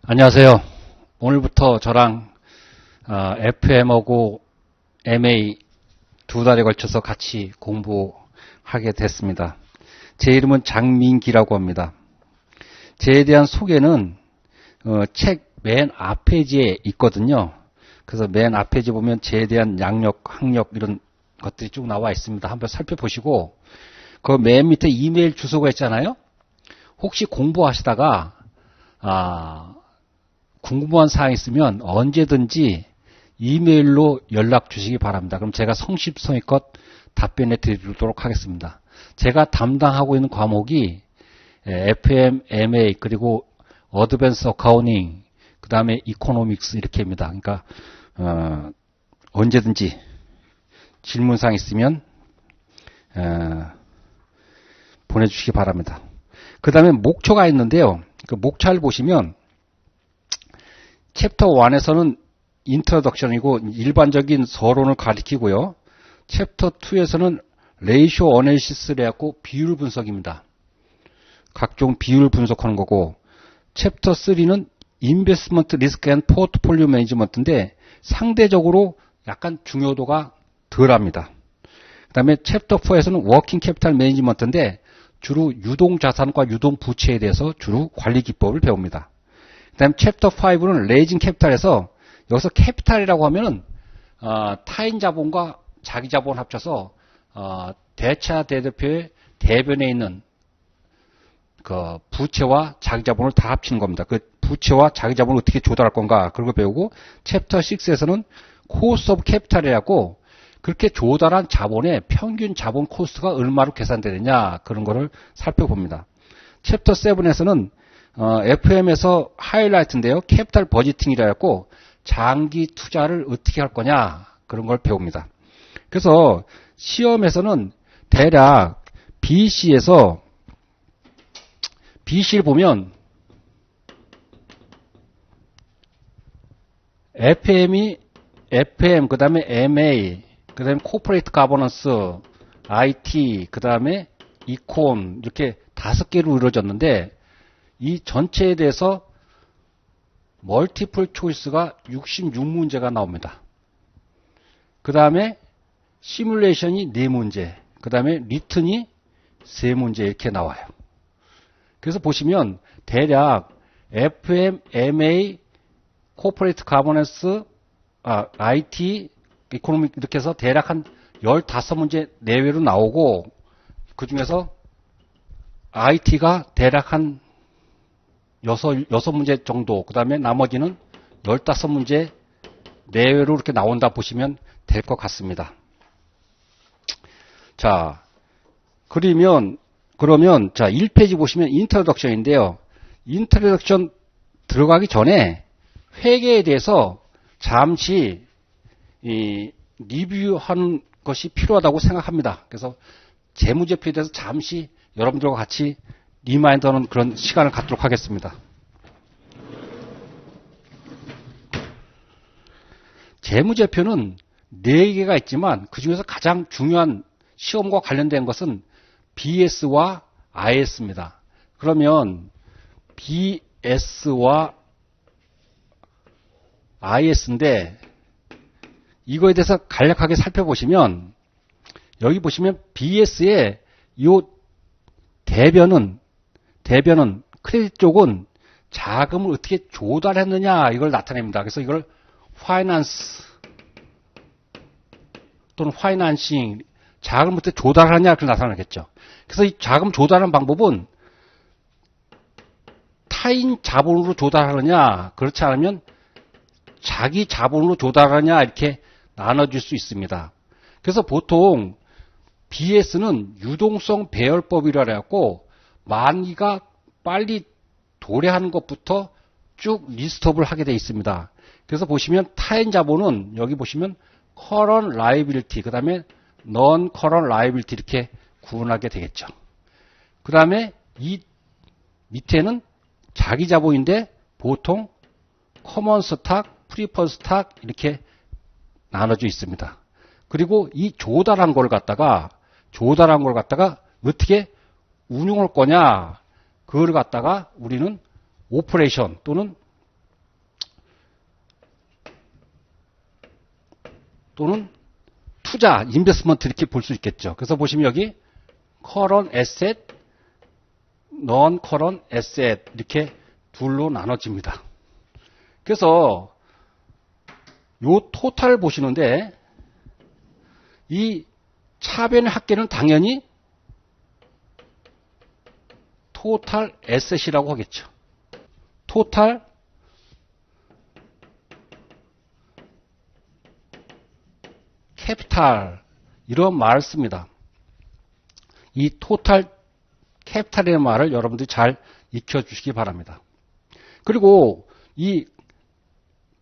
안녕하세요. 오늘부터 저랑 FM하고 MA 두 달에 걸쳐서 같이 공부하게 됐습니다. 제 이름은 장민기라고 합니다. 저에 대한 소개는 책 맨 앞페이지에 있거든요. 그래서 맨 앞페이지 보면 저에 대한 양력, 학력 이런 것들이 쭉 나와 있습니다. 한번 살펴보시고 그 맨 밑에 이메일 주소가 있잖아요. 혹시 공부하시다가 궁금한 사항이 있으면 언제든지 이메일로 연락 주시기 바랍니다. 그럼 제가 성심성의껏 답변해 드리도록 하겠습니다. 제가 담당하고 있는 과목이 FM, MA, 그리고 어드밴스 어카운팅, 그 다음에 이코노믹스 이렇게입니다. 그러니까 언제든지 질문사항 있으면 보내주시기 바랍니다. 그 다음에 목초가 있는데요. 그 목차를 보시면 챕터 1에서는 인트로덕션이고 일반적인 서론을 가리키고요. 챕터 2에서는 레이쇼 어널리시스를 해갖고 비율 분석입니다. 각종 비율 분석하는 거고, 챕터 3는 인베스트먼트 리스크 앤 포트폴리오 매니지먼트인데 상대적으로 약간 중요도가 덜합니다. 그 다음에 챕터 4에서는 워킹 캐피탈 매니지먼트인데 주로 유동 자산과 유동 부채에 대해서 주로 관리 기법을 배웁니다. 그 다음에 챕터 5는 레이징 캐피탈에서 여기서 캐피탈이라고 하면은 타인 자본과 자기 자본 합쳐서 대차 대대표의 대변에 있는 그 부채와 자기 자본을 다 합치는 겁니다. 그 부채와 자기 자본을 어떻게 조달할 건가 그런 걸 배우고, 챕터 6에서는 코스트 오브 캐피탈이라고 그렇게 조달한 자본의 평균 자본 코스트가 얼마로 계산되느냐 그런 거를 살펴봅니다. 챕터 7에서는 FM에서 하이라이트인데요. 캐피탈 버지팅이라 해갖고 장기 투자를 어떻게 할 거냐 그런 걸 배웁니다. 그래서 시험에서는 대략 BC에서 BC를 보면 FM, 그 다음에 MA, 그 다음에 코퍼레이트 가버넌스, IT, 그 다음에 이콘 이렇게 5개로 이루어졌는데 이 전체에 대해서 멀티플 초이스가 66문제가 나옵니다. 그 다음에 시뮬레이션이 4문제, 그 다음에 리튼이 3문제 이렇게 나와요. 그래서 보시면 대략 FM, MA, 코퍼레이트 가버넌스, IT, 이코노믹 이렇게 해서 대략 한 15문제 내외로 나오고, 그 중에서 IT가 대략 한 6문제 정도, 그 다음에 나머지는 15문제 내외로 이렇게 나온다 보시면 될 것 같습니다. 자, 그러면 자, 1페이지 보시면 인트로덕션인데요. 인트로덕션 들어가기 전에 회계에 대해서 잠시 리뷰하는 것이 필요하다고 생각합니다. 그래서 재무제표에 대해서 잠시 여러분들과 같이 리마인드하는 그런 시간을 갖도록 하겠습니다. 재무제표는 4개가 있지만 그 중에서 가장 중요한 시험과 관련된 것은 BS와 IS입니다. 그러면 BS와 IS인데 이거에 대해서 간략하게 살펴보시면 여기 보시면 BS의 이 대변은 크레딧 쪽은 자금을 어떻게 조달했느냐 이걸 나타냅니다. 그래서 이걸 파이낸스 또는 파이낸싱, 자금을 어떻게 조달하느냐 이렇게 나타나겠죠. 그래서 이 자금 조달하는 방법은 타인 자본으로 조달하느냐 그렇지 않으면 자기 자본으로 조달하느냐 이렇게 나눠질 수 있습니다. 그래서 보통 BS는 유동성 배열법이라 해갖고 만기가 빨리 도래하는 것부터 쭉 리스트업을 하게 되어 있습니다. 그래서 보시면 타인 자본은 여기 보시면 current liability, 그 다음에 non-current liability 이렇게 구분하게 되겠죠. 그 다음에 이 밑에는 자기 자본인데 보통 common stock, preferred stock 이렇게 나눠져 있습니다. 그리고 이 조달한 걸 갖다가 어떻게 운용할 거냐, 그걸 갖다가 우리는 오퍼레이션 또는 또는 투자, 인베스트먼트 이렇게 볼 수 있겠죠. 그래서 보시면 여기 current asset, non-current asset 이렇게 둘로 나눠집니다. 그래서 요 토탈 보시는데 이 차변의 합계는 당연히 토탈 에셋이라고 하겠죠. 토탈 캐피탈 이런 말을 씁니다. 이 토탈 캐피탈이라는 말을 여러분들이 잘 익혀주시기 바랍니다. 그리고 이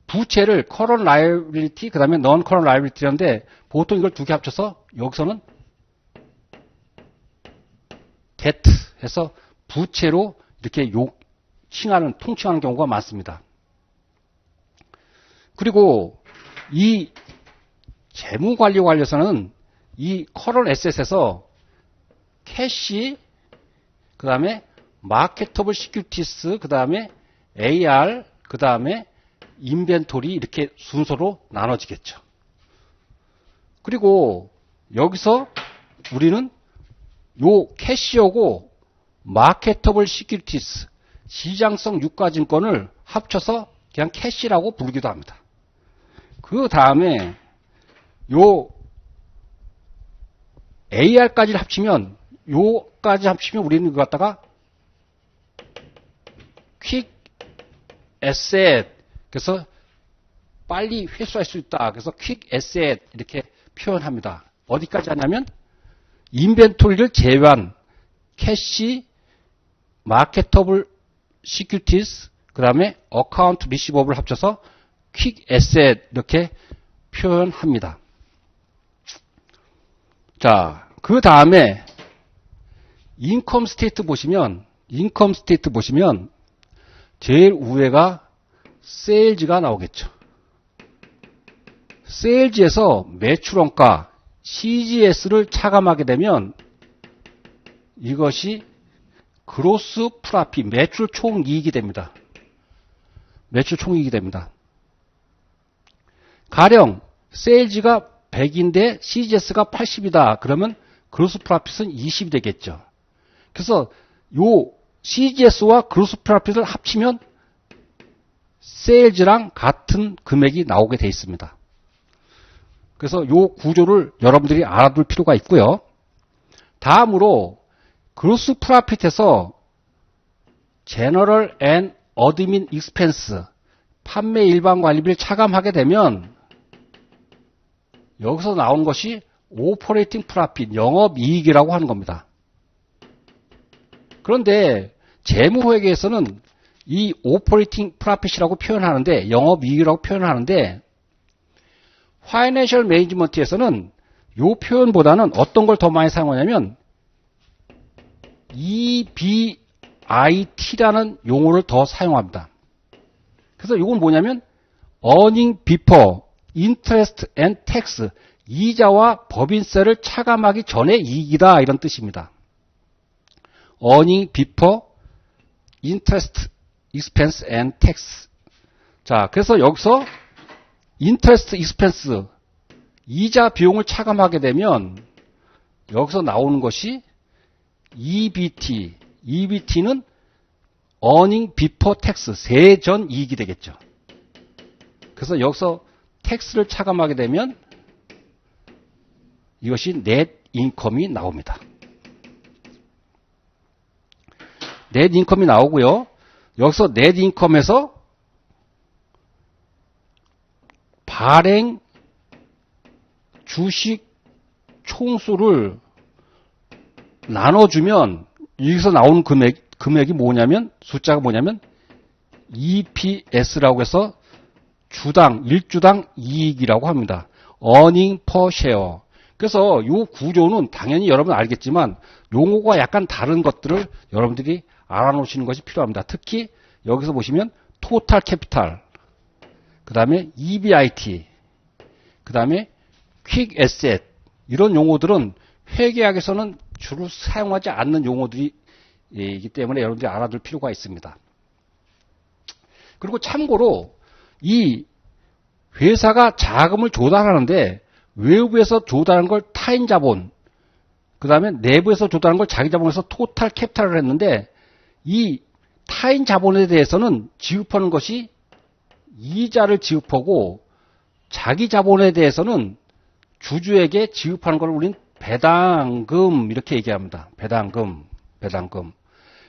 부채를 current liability 그 다음에 non-current liability인데 보통 이걸 두 개 합쳐서 여기서는 debt 해서 부채로 이렇게 통칭하는 경우가 많습니다. 그리고 이 재무관리 관련해서는 이 current asset에서 캐시, 그 다음에 marketable securities, 그 다음에 AR, 그 다음에 인벤토리 이렇게 순서로 나눠지겠죠. 그리고 여기서 우리는 요 캐시하고 마케터블 시큐리티스 시장성 유가증권을 합쳐서 그냥 캐시라고 부르기도 합니다. 그 다음에 요 AR까지 합치면 요까지 합치면 우리는 이거 갖다가 퀵 에셋 그래서 빨리 회수할 수 있다. 그래서 퀵 에셋 이렇게 표현합니다. 어디까지 하냐면 인벤토리를 제외한 캐시, 마케터블 시큐리티스, 그 다음에 어카운트 리시버블을 합쳐서 퀵 에셋 이렇게 표현합니다. 자, 그 다음에 인컴 스테이트 보시면 제일 위에가 세일즈가 나오겠죠. 세일즈에서 매출원가 CGS를 차감하게 되면 이것이 그로스 프라핏 매출 총이익이 됩니다. 매출 총이익이 됩니다. 가령 세일즈가 100인데 CGS가 80이다. 그러면 그로스 프라핏은 20이 되겠죠. 그래서 요 CGS와 그로스 프라핏을 합치면 세일즈랑 같은 금액이 나오게 되어 있습니다. 그래서 요 구조를 여러분들이 알아둘 필요가 있고요. 다음으로 그로스 프라핏에서 제너럴 앤 어드민 익스펜스 판매 일반 관리비를 차감하게 되면 여기서 나온 것이 오퍼레이팅 프라핏 영업이익이라고 하는 겁니다. 그런데 재무회계에서는 이 오퍼레이팅 프라핏이라고 표현하는데 영업이익이라고 표현하는데 파이낸셜 매니지먼트에서는 이 표현보다는 어떤 걸 더 많이 사용하냐면 EBIT라는 용어를 더 사용합니다. 그래서 이건 뭐냐면 Earning Before Interest and Tax 이자와 법인세를 차감하기 전에 이익이다 이런 뜻입니다. Earning Before Interest, Expense and Tax. 자, 그래서 여기서 Interest Expense 이자 비용을 차감하게 되면 여기서 나오는 것이 EBT. EBT는 Earning Before Tax 세전 이익이 되겠죠. 그래서 여기서 텍스를 차감하게 되면 이것이 넷 인컴이 나옵니다. 넷 인컴이 나오고요. 여기서 넷 인컴에서 발행 주식 총수를 나눠주면 여기서 나오는 금액이 뭐냐면 숫자가 뭐냐면 EPS라고 해서 주당 1주당 이익이라고 합니다. Earning per share. 그래서 이 구조는 당연히 여러분 알겠지만 용어가 약간 다른 것들을 여러분들이 알아놓으시는 것이 필요합니다. 특히 여기서 보시면 토탈 캐피탈, 그 다음에 EBIT, 그 다음에 퀵 에셋 이런 용어들은 회계학에서는 주로 사용하지 않는 용어들이기 때문에 여러분들이 알아둘 필요가 있습니다. 그리고 참고로 이 회사가 자금을 조달하는데 외부에서 조달한 걸 타인 자본, 그 다음에 내부에서 조달한 걸 자기 자본에서 토탈 캐피탈을 했는데, 이 타인 자본에 대해서는 지급하는 것이 이자를 지급하고, 자기 자본에 대해서는 주주에게 지급하는 걸 우리는 배당금 이렇게 얘기합니다. 배당금.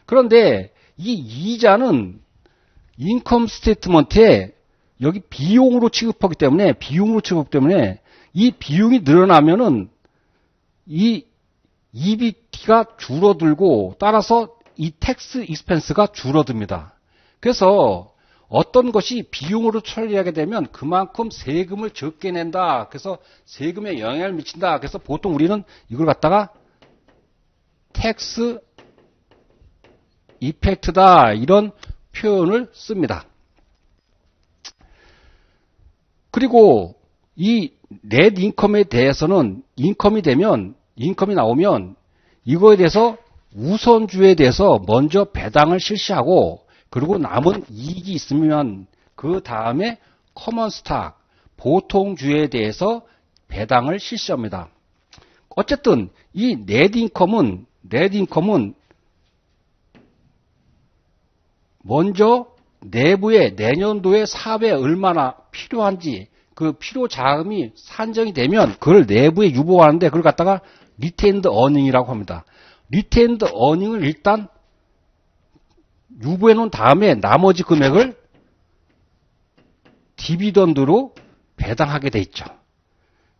그런데 이 이자는 인컴 스테이트먼트에 여기 비용으로 취급하기 때문에 이 비용이 늘어나면은 이 EBT가 줄어들고 따라서 이 텍스 익스펜스가 줄어듭니다. 그래서 어떤 것이 비용으로 처리하게 되면 그만큼 세금을 적게 낸다. 그래서 세금에 영향을 미친다. 그래서 보통 우리는 이걸 갖다가 텍스 이펙트다. 이런 표현을 씁니다. 그리고 이 넷 인컴에 대해서는 인컴이 나오면 이거에 대해서 우선주에 대해서 먼저 배당을 실시하고 그리고 남은 이익이 있으면 그 다음에 커먼 스탁, 보통주에 대해서 배당을 실시합니다. 어쨌든 이 넷 인컴은 먼저 내부에 내년도에 사업에 얼마나 필요한지 그 필요 자금이 산정이 되면 그걸 내부에 유보하는데 그걸 갖다가 리테인드 어닝이라고 합니다. 리테인드 어닝을 일단 유보해 놓은 다음에 나머지 금액을 디비던드로 배당하게 돼 있죠.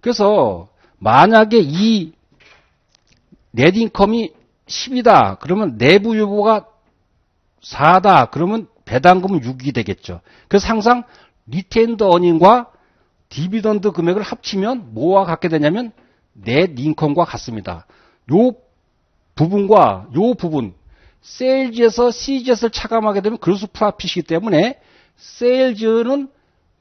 그래서 만약에 이 넷인컴이 10이다. 그러면 내부 유보가 4다. 그러면 배당금은 6이 되겠죠. 그래서 항상 리테인드 어닝과 디비던드 금액을 합치면 뭐와 같게 되냐면 넷 인컴과 같습니다. 요 부분과 요 부분 세일즈에서 CGS를 차감하게 되면 그로스 프로핏이기 때문에 세일즈는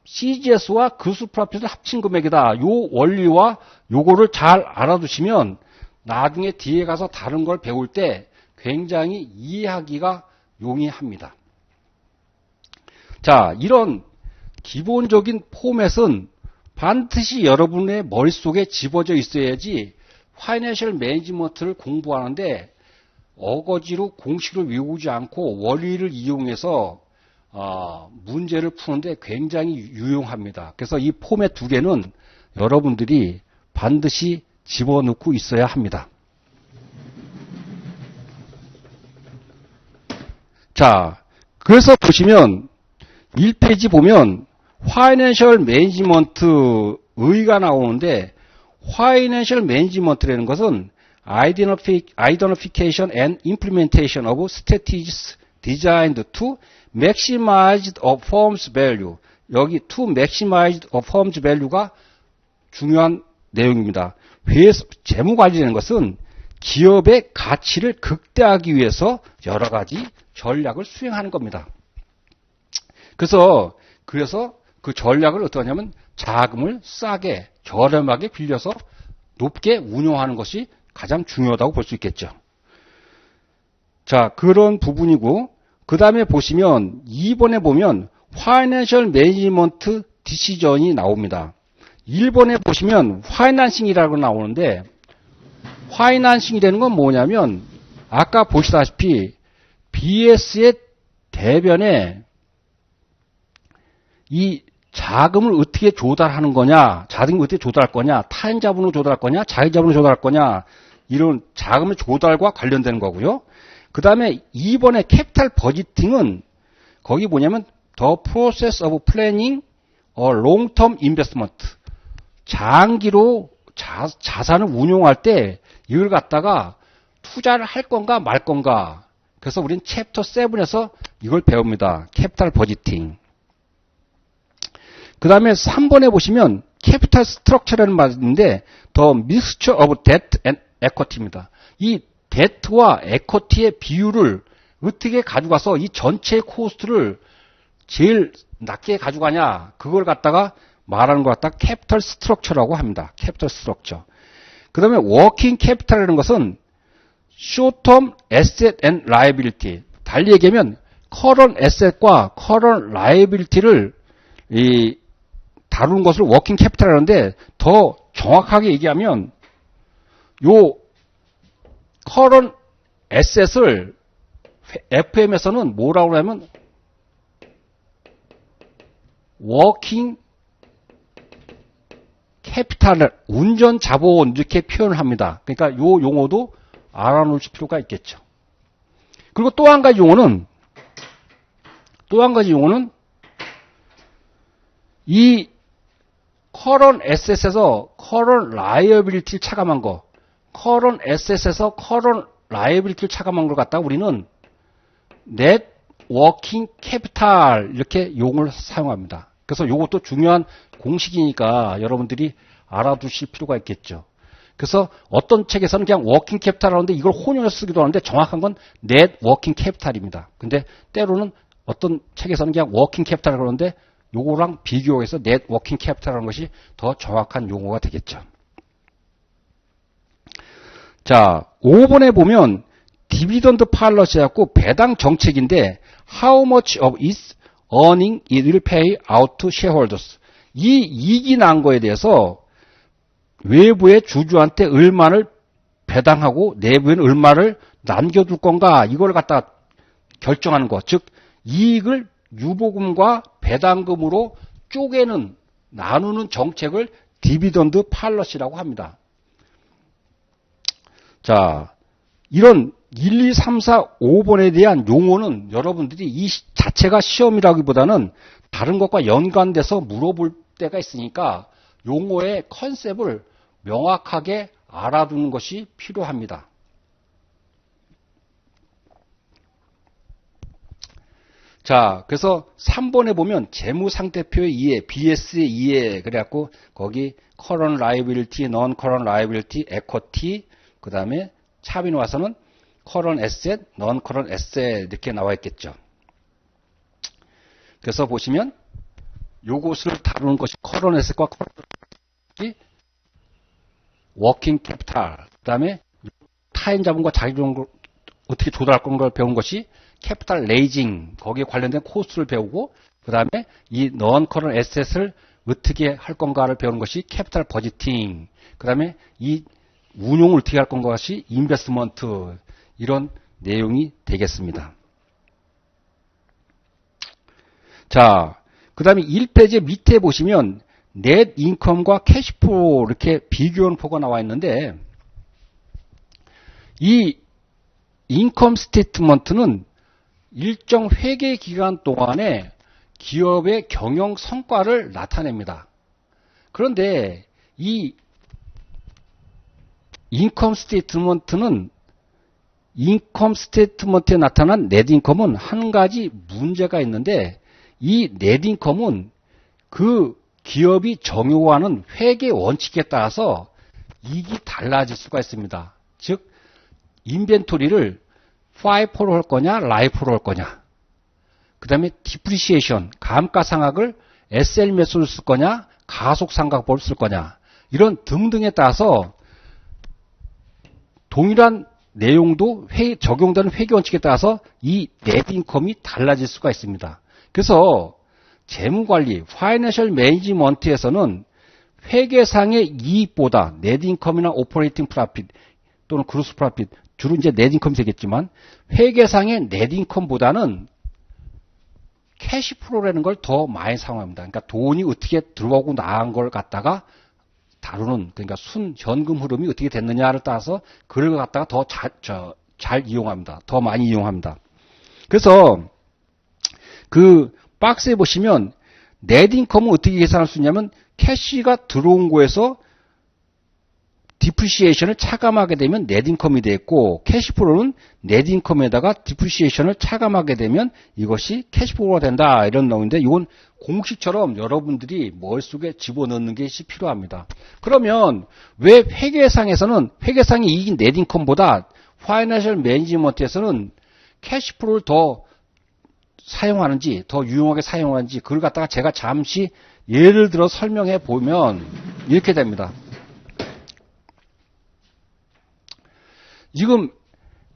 CGS와 그로스 프로핏을 합친 금액이다. 요 원리와 요거를 잘 알아두시면 나중에 뒤에 가서 다른 걸 배울 때 굉장히 이해하기가 용이합니다. 자, 이런 기본적인 포맷은 반드시 여러분의 머릿속에 집어져 있어야지 파이낸셜 매니지먼트를 공부하는데 어거지로 공식을 외우지 않고 원리를 이용해서 문제를 푸는데 굉장히 유용합니다. 그래서 이 포맷 두 개는 여러분들이 반드시 집어넣고 있어야 합니다. 자, 그래서 보시면 1페이지 보면 파이낸셜 매니지먼트 의의가 나오는데 파이낸셜 매니지먼트라는 것은 identification and implementation of strategies designed to maximize a firm's value. 여기 to maximize a firm's value가 중요한 내용입니다. 재무관리라는 것은 기업의 가치를 극대화하기 위해서 여러 가지 전략을 수행하는 겁니다. 그래서 그 전략을 어떻게 하냐면 자금을 싸게 저렴하게 빌려서 높게 운용하는 것이 가장 중요하다고 볼 수 있겠죠. 자, 그런 부분이고 그 다음에 보시면 2번에 보면 파이낸셜 매니지먼트 디시전이 나옵니다. 1번에 보시면 파이낸싱이라고 나오는데 파이낸싱이라는 건 뭐냐면 아까 보시다시피 BS의 대변에 이 자금을 어떻게 조달하는 거냐, 자금을 어떻게 조달할 거냐, 타인 자본으로 조달할 거냐, 자기 자본으로 조달할 거냐, 이런 자금의 조달과 관련되는 거고요. 그 다음에 2번의 캐피탈 버지팅은 거기 뭐냐면 The process of planning a long-term investment. 장기로 자산을 운용할 때 이걸 갖다가 투자를 할 건가 말 건가. 그래서 우린 챕터 7에서 이걸 배웁니다. 캐피탈 버지팅. 그 다음에 3번에 보시면 캐피탈 스트럭처라는 말이 있는데 The mixture of debt and equity입니다. 이 데트와 에쿼티의 비율을 어떻게 가져가서 이 전체 코스트를 제일 낮게 가져가냐 그걸 갖다가 말하는 것 갖다가 캐피탈 스트럭처라고 합니다. 캐피탈 스트럭처. 그 다음에 워킹 캐피탈이라는 것은 short-term asset and liability. 달리 얘기하면 current asset과 current liability를 다루는 것을 워킹 캐피탈 하는데 더 정확하게 얘기하면 요 current asset을 FM에서는 뭐라고 하면 working capital, 운전 자본 이렇게 표현을 합니다. 그러니까 요 용어도 알아놓으실 필요가 있겠죠. 그리고 또 한 가지 용어는 이 current asset에서 current liability를 차감한 거, current asset에서 current liability를 차감한 걸 갖다가 우리는 net working capital 이렇게 용어를 사용합니다. 그래서 이것도 중요한 공식이니까 여러분들이 알아두실 필요가 있겠죠. 그래서 어떤 책에서는 그냥 워킹 캐피탈 하는데 이걸 혼용해서 쓰기도 하는데 정확한 건 net working capital입니다. 근데 때로는 어떤 책에서는 그냥 워킹 캐피탈 그러는데 요거랑 비교해서 net working capital이라는 것이 더 정확한 용어가 되겠죠. 자, 5번에 보면 디비던드 팔러시하고 배당 정책인데 how much of its earning it will pay out to shareholders. 이 이익이 난 거에 대해서 외부의 주주한테 얼마를 배당하고 내부에는 얼마를 남겨둘 건가 이걸 갖다 결정하는 거. 즉 이익을 유보금과 배당금으로 쪼개는 나누는 정책을 디비던드 팔러시라고 합니다. 자, 이런 1, 2, 3, 4, 5번에 대한 용어는 여러분들이 이 자체가 시험이라기보다는 다른 것과 연관돼서 물어볼 때가 있으니까 용어의 컨셉을 명확하게 알아두는 것이 필요합니다. 자, 그래서 3번에 보면 재무상태표의 이해, BS의 이해, 그래갖고 거기 current liability, non-current liability, equity, 그 다음에 차비에 와서는 current asset, non-current asset 이렇게 나와 있겠죠. 그래서 보시면 요것을 다루는 것이 current asset과 current asset이 working capital, 그 다음에 타인 자본과 자기 자본을 어떻게 조달할 건가를 배운 것이 캐피탈 레이징, 거기에 관련된 코스를 배우고 그 다음에 이 non-current asset을 어떻게 할 건가를 배우는 것이 캐피탈 버지팅, 그 다음에 이 운용을 어떻게 할 건가가 인베스트먼트, 이런 내용이 되겠습니다. 자, 그 다음에 1페이지 밑에 보시면 넷 인컴과 캐시프로 이렇게 비교원표가 나와 있는데 이 인컴 스테이트먼트는 일정 회계 기간 동안에 기업의 경영 성과를 나타냅니다. 그런데 이 인컴 스테이트먼트는 인컴 스테이트먼트에 나타난 넷인컴은 한 가지 문제가 있는데 이 넷인컴은 그 기업이 적용하는 회계 원칙에 따라서 이익이 달라질 수가 있습니다. 즉 인벤토리를 FIFO로 할 거냐 LIFO로 할 거냐, 그 다음에 디프리시에이션 감가상각을 SL 매수를 쓸 거냐 가속상각법을 쓸 거냐, 이런 등등에 따라서 동일한 내용도 적용되는 회계원칙에 따라서 이 넷인컴이 달라질 수가 있습니다. 그래서 재무관리, 파이낸셜 매니지먼트에서는 회계상의 이익보다 넷인컴이나 오퍼레이팅 프로핏 또는 그로스 프로핏, 주로 이제 넷인컴이 되겠지만 회계상의 넷인컴보다는 캐시프로라는 걸 더 많이 사용합니다. 그러니까 돈이 어떻게 들어오고 나간 걸 갖다가 다루는, 그러니까 현금 흐름이 어떻게 됐느냐를 따라서 그걸 갖다가 더 잘 이용합니다. 더 많이 이용합니다. 그래서 그 박스에 보시면 넷인컴은 어떻게 계산할 수 있냐면 캐시가 들어온 거에서 디프리시에이션을 차감하게 되면 넷인컴이 되겠고, 캐시프로는 넷인컴에다가 디프리시에이션을 차감하게 되면 이것이 캐시프로가 된다, 이런 내용인데 이건 공식처럼 여러분들이 머릿속에 집어넣는 것이 필요합니다. 그러면 왜 회계상에서는 회계상의 이익인 넷인컴보다 파이낸셜 매니지먼트에서는 캐시프로를 더 사용하는지, 더 유용하게 사용하는지, 그걸 갖다가 제가 잠시 예를 들어 설명해 보면 이렇게 됩니다. 지금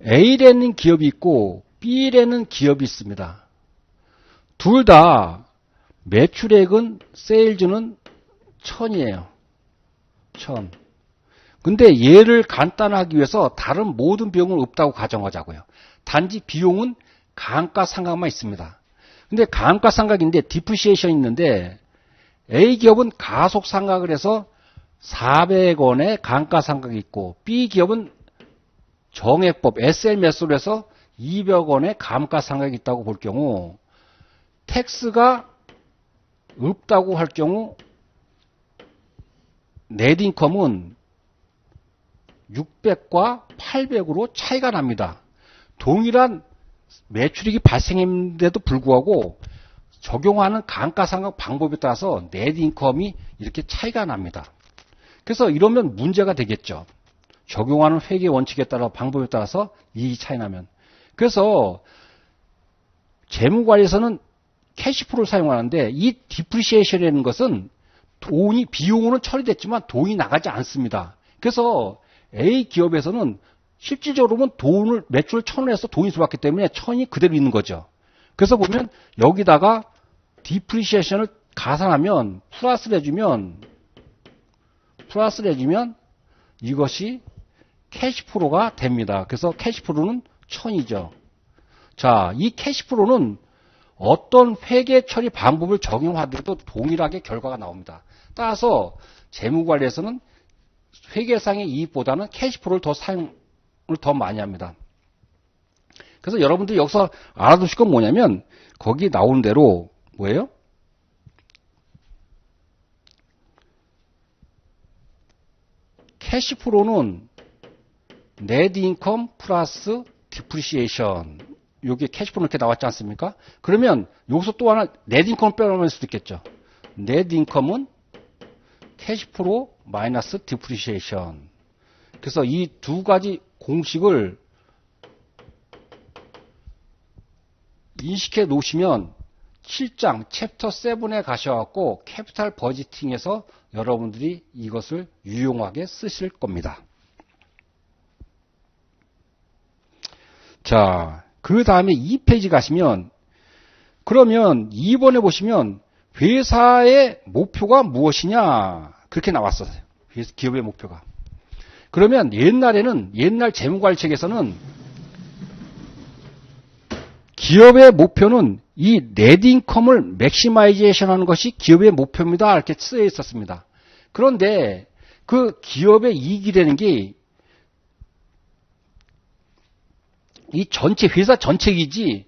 A라는 기업이 있고 B라는 기업이 있습니다. 둘 다 매출액은 세일즈는 1000이에요. 1000. 근데 얘를 간단하기 위해서 다른 모든 비용은 없다고 가정하자고요. 단지 비용은 감가상각만 있습니다. 근데 감가상각인데 디프리시에이션이 있는데 A기업은 가속상각을 해서 400원의 감가상각이 있고 B기업은 정액법 SL 매수를 해서 200원의 감가상각이 있다고 볼 경우 텍스가 없다고 할 경우 넷인컴은 600과 800으로 차이가 납니다. 동일한 매출익이 발생했는데도 불구하고 적용하는 감가상각 방법에 따라서 넷인컴이 이렇게 차이가 납니다. 그래서 이러면 문제가 되겠죠. 적용하는 회계 원칙에 따라 방법에 따라서 이익이 차이 나면. 그래서 재무관리에서는 캐시프로를 사용하는데 이 디프리시에이션이라는 것은 비용으로는 처리됐지만 돈이 나가지 않습니다. 그래서 A 기업에서는 실질적으로 보면 매출 1000원 해서 돈이 들어왔기 때문에 1000이 그대로 있는 거죠. 그래서 보면 여기다가 디프리시에이션을 가산하면 플러스를 해주면 이것이 캐시프로가 됩니다. 그래서 캐시프로는 1000이죠. 자, 이 캐시프로는 어떤 회계 처리 방법을 적용하더라도 동일하게 결과가 나옵니다. 따라서 재무관리에서는 회계상의 이익보다는 캐시프로를 사용을 더 많이 합니다. 그래서 여러분들이 여기서 알아두실 건 뭐냐면 거기 나온 대로 뭐예요? 캐시프로는 넷인컴 플러스 디프리시에이션. 여기 캐시프로 이렇게 나왔지 않습니까? 그러면 여기서 또 하나 넷인컴을 빼놓을 수도 있겠죠. 넷인컴은 캐시프로 마이너스 디프리시에이션. 그래서 이 두 가지 공식을 인식해 놓으시면 7장 챕터 7에 가셔갖고 캐피탈 버지팅에서 여러분들이 이것을 유용하게 쓰실 겁니다. 자, 그 다음에 2페이지 가시면 그러면 2번에 보시면 회사의 목표가 무엇이냐 그렇게 나왔어요. 기업의 목표가. 그러면 옛날 재무관리책에서는 기업의 목표는 이 넷인컴을 맥시마이제이션 하는 것이 기업의 목표입니다. 이렇게 쓰여 있었습니다. 그런데 그 기업의 이익이라는 게 이 전체 회사 전체 이익이지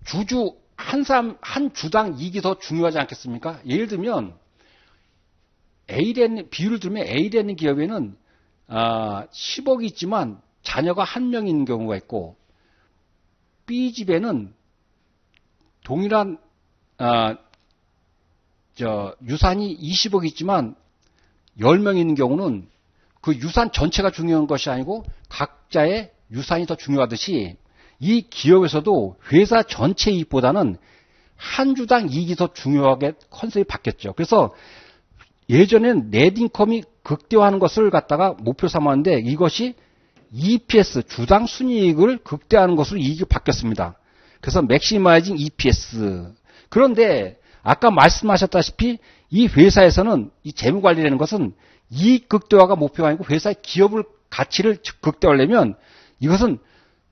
주주 한 주당 이익이 더 중요하지 않겠습니까? 예를 들면 비율을 들면 A라는 기업에는 10억이 있지만 자녀가 1명 있는 경우가 있고 B집에는 동일한 유산이 20억이 있지만 10명 있는 경우는 그 유산 전체가 중요한 것이 아니고 각자의 유산이 더 중요하듯이 이 기업에서도 회사 전체 이익보다는 한 주당 이익이 더 중요하게 컨셉이 바뀌었죠. 그래서 예전엔 넷인컴이 극대화하는 것을 갖다가 목표 삼았는데 이것이 EPS 주당 순이익을 극대화하는 것으로 이익이 바뀌었습니다. 그래서 맥시마이징 EPS. 그런데 아까 말씀하셨다시피 이 회사에서는 이 재무관리라는 것은 이익 극대화가 목표가 아니고 회사의 기업을 가치를 극대화하려면 이것은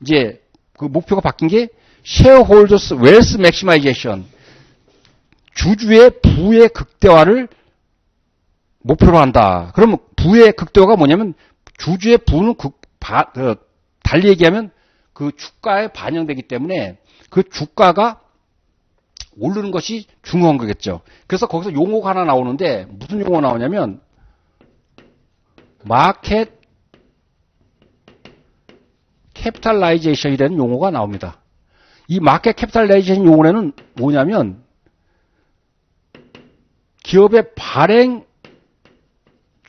이제 그 목표가 바뀐 게 shareholders wealth maximization. 주주의 부의 극대화를 목표로 한다. 그러면 부의 극대화가 뭐냐면 주주의 부는 달리 얘기하면 그 주가에 반영되기 때문에 그 주가가 오르는 것이 중요한 거겠죠. 그래서 거기서 용어가 하나 나오는데 무슨 용어가 나오냐면 마켓 캐피탈라이제이션이라는 용어가 나옵니다. 이 마켓 캐피탈라이제이션 용어는 뭐냐면 기업의 발행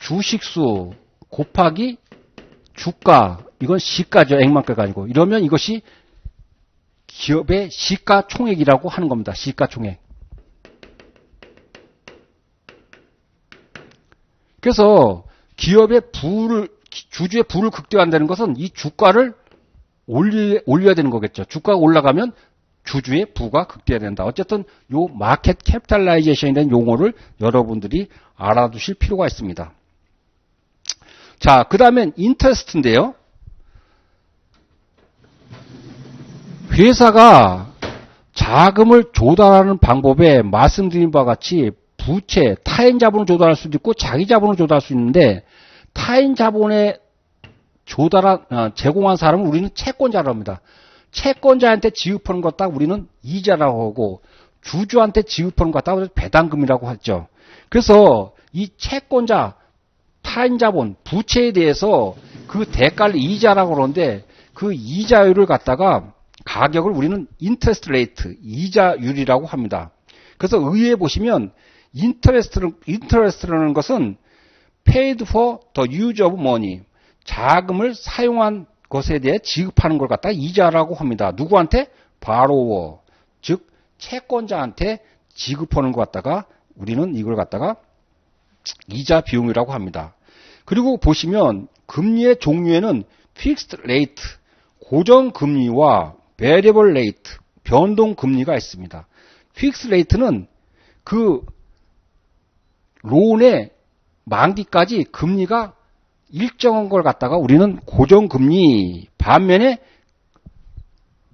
주식수 곱하기 주가, 이건 시가죠. 액만가가 아니고. 이러면 이것이 기업의 시가총액이라고 하는 겁니다. 시가총액. 그래서 기업의 주주의 부를 극대화한다는 것은 이 주가를 올려야 되는 거겠죠. 주가가 올라가면 주주의 부가 극대화된다. 어쨌든 요 마켓 캐피탈라이제이션이라는 용어를 여러분들이 알아두실 필요가 있습니다. 자, 그 다음엔 인터레스트인데요. 회사가 자금을 조달하는 방법에 말씀드린 바와 같이 부채, 타인 자본을 조달할 수도 있고 자기 자본을 조달할 수 있는데 타인 자본에 제공한 사람은 우리는 채권자라고 합니다. 채권자한테 지급하는 것 갖다가 우리는 이자라고 하고 주주한테 지급하는 것 갖다가 배당금이라고 하죠. 그래서 이 채권자, 타인 자본, 부채에 대해서 그 대가를 이자라고 그러는데 그 이자율을 갖다가 가격을 우리는 인터레스트 레이트, 이자율이라고 합니다. 그래서 의의에 보시면 인터레스트라는 것은 paid for the use of money, 자금을 사용한 것에 대해 지급하는 걸 갖다가 이자라고 합니다. 누구한테? borrower, 즉 채권자한테 지급하는 것 갖다가 우리는 이걸 갖다가 이자 비용이라고 합니다. 그리고 보시면 금리의 종류에는 fixed rate, 고정 금리와 variable rate, 변동 금리가 있습니다. fixed rate는 그 론의 만기까지 금리가 일정한 걸 갖다가 우리는 고정금리, 반면에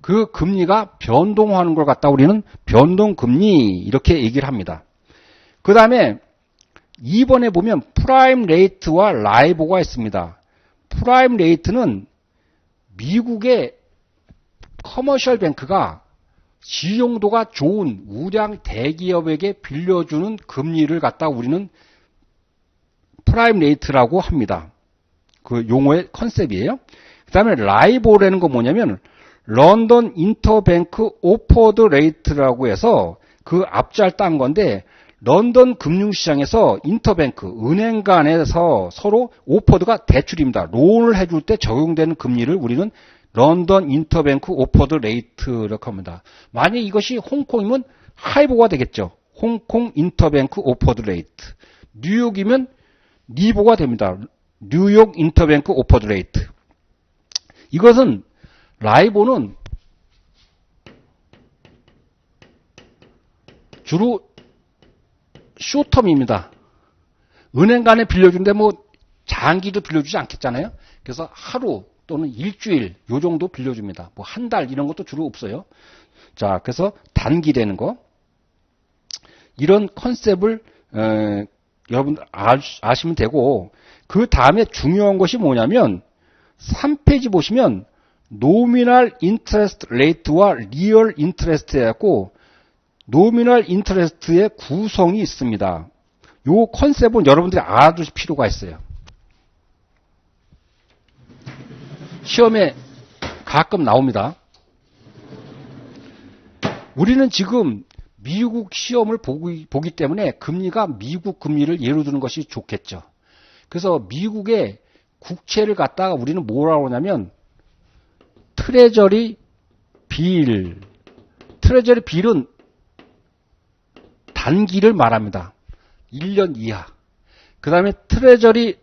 그 금리가 변동하는 걸 갖다가 우리는 변동금리 이렇게 얘기를 합니다. 그 다음에 2번에 보면 프라임 레이트와 라이보가 있습니다. 프라임 레이트는 미국의 커머셜 뱅크가信用도가 좋은 우량 대기업에게 빌려주는 금리를 갖다가 우리는 프라임 레이트라고 합니다. 그 용어의 컨셉이에요. 그 다음에 라이보라는 건 뭐냐면 런던 인터뱅크 오퍼드 레이트라고 해서 그 앞잘 딴 건데 런던 금융시장에서 인터뱅크, 은행 간에서 서로 오퍼드가 대출입니다. 론을 해줄 때 적용되는 금리를 우리는 런던 인터뱅크 오퍼드 레이트라고 합니다. 만약 이것이 홍콩이면 하이보가 되겠죠. 홍콩 인터뱅크 오퍼드 레이트. 뉴욕이면 리보가 됩니다. 뉴욕 인터뱅크 오퍼드 레이트. 이것은 라이보는 주로 쇼텀입니다. 은행 간에 빌려주는데 뭐 장기도 빌려주지 않겠잖아요. 그래서 하루 또는 일주일 요 정도 빌려줍니다. 뭐 한 달 이런 것도 주로 없어요. 자, 그래서 단기 되는 거. 이런 컨셉을 여러분 아시면 되고 그 다음에 중요한 것이 뭐냐면 3페이지 보시면 노미널 인터레스트 레이트와 리얼 인터레스트 해갖고 노미널 인터레스트의 구성이 있습니다. 요 컨셉은 여러분들이 알아두실 필요가 있어요. 시험에 가끔 나옵니다. 우리는 지금 미국 시험을 보기 때문에 금리가 미국 금리를 예로 드는 것이 좋겠죠. 그래서 미국의 국채를 갖다가 우리는 뭐라고 하냐면 트레저리 빌. 트레저리 빌은 단기를 말합니다. 1년 이하. 그 다음에 트레저리